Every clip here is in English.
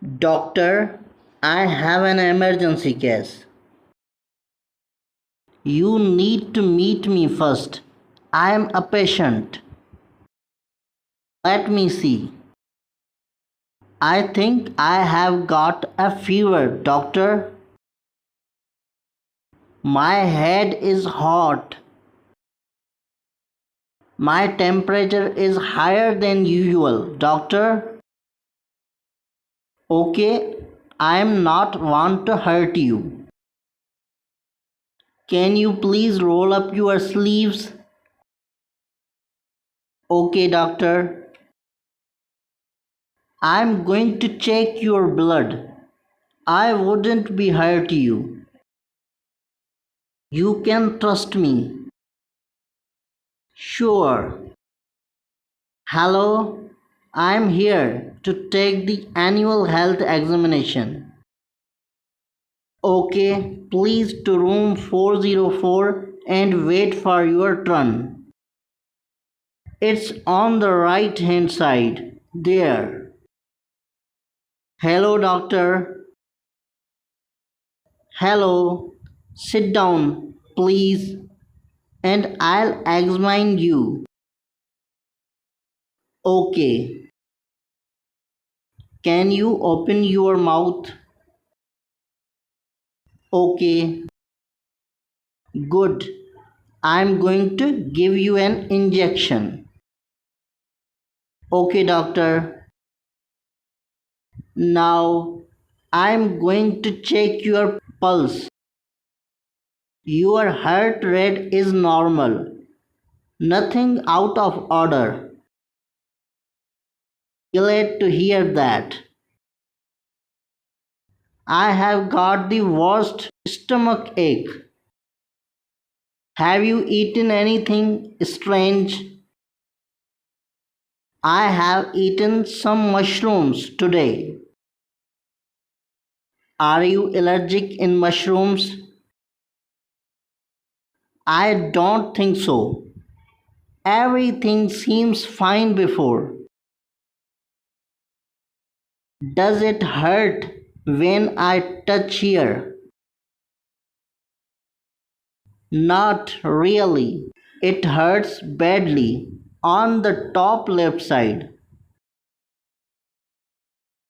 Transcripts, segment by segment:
Doctor, I have an emergency case. You need to meet me first. I am a patient. Let me see. I think I have got a fever, doctor. My head is hot. My temperature is higher than usual, doctor. Okay, I am not want to hurt you. Can you please roll up your sleeves? Okay, doctor. I'm going to check your blood. I wouldn't be hurt you. You can trust me. Sure. Hello, I'm here to take the annual health examination. Okay, please to room 404 and wait for your turn. It's on the right hand side. There. Hello, doctor. Hello. Sit down, please, and I'll examine you. Okay. Can you open your mouth? Okay. Good. I'm going to give you an injection. Okay, doctor. Now I'm going to check your pulse. Your heart rate is normal. Nothing out of order. Glad to hear that. I have got the worst stomach ache. Have you eaten anything strange? I have eaten some mushrooms today. Are you allergic in mushrooms? I don't think so. Everything seems fine before. Does it hurt when I touch here? Not really. It hurts badly on the top left side.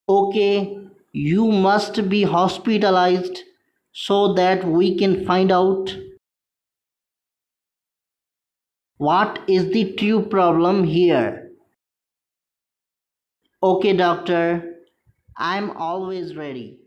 Okay, you must be hospitalized so that we can find out what is the true problem here. Okay, doctor, I'm always ready.